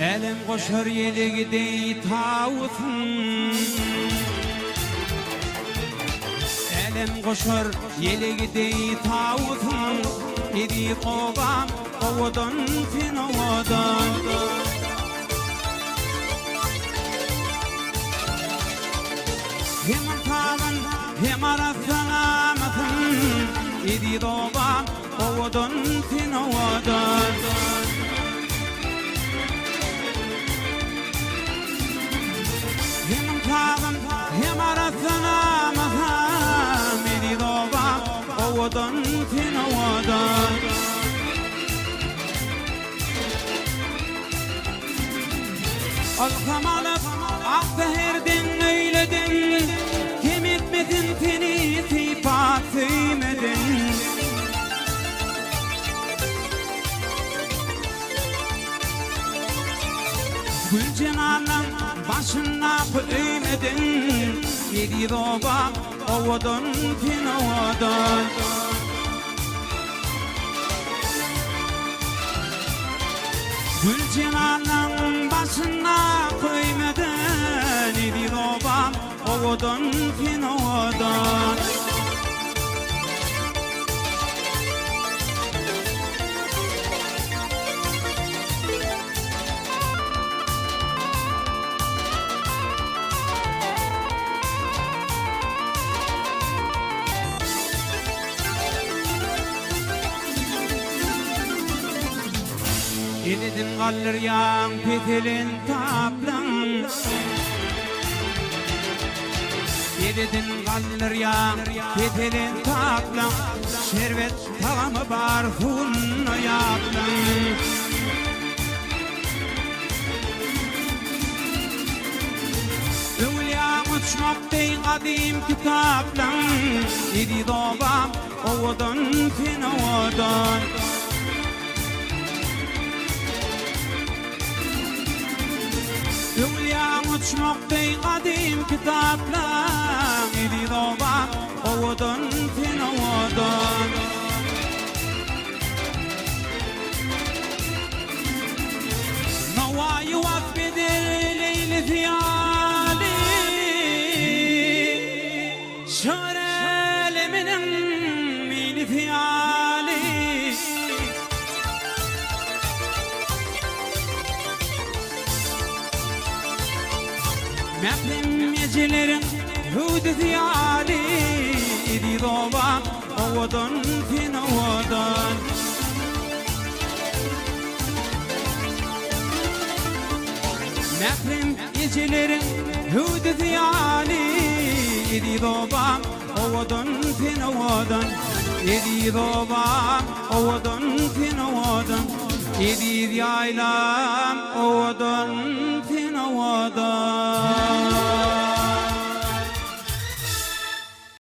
Elim koşar yeli gidey tavutun, elim koşar yeli gidey tavutun, idi kovam ovadan fin ovadan. Hem tavun hem arasanamatın, idi kovam ovadan fin ovadan. Hem arasana maham idi doba ovadan fin ovadan. Alkam alıp akzeherdin eyledin, kim etmedin seni sifat sevmedin. Gül cenanın başına koymedin, yedi doba ovadan fin ovadan. Gül cenanın başına koymedin, yedi doba ovadan fin ovadan. Yedidin kalır yan petelin taplan, yedidin kalır yan petelin taplan, şerbet tavamı bar hunna yaplan. Övlya uçmak dey kadim kitaplan, yedi dobam ovadan fin ovadan. Övlya uçmak dey kadim kitaplan, idi doba ovadan fin ovadan. Novayı vakfedir leyli ziyali, şöreleminin mili ziyali. Mehrim gecelerin hüdü ziyali, idi doba ovadan fin ovadan. Mehrim gecelerin hüdü ziyali, idi doba ovadan fin ovadan. Idi doba ovadan fin ovadan. Idi yaylam ovadan fin ovadan.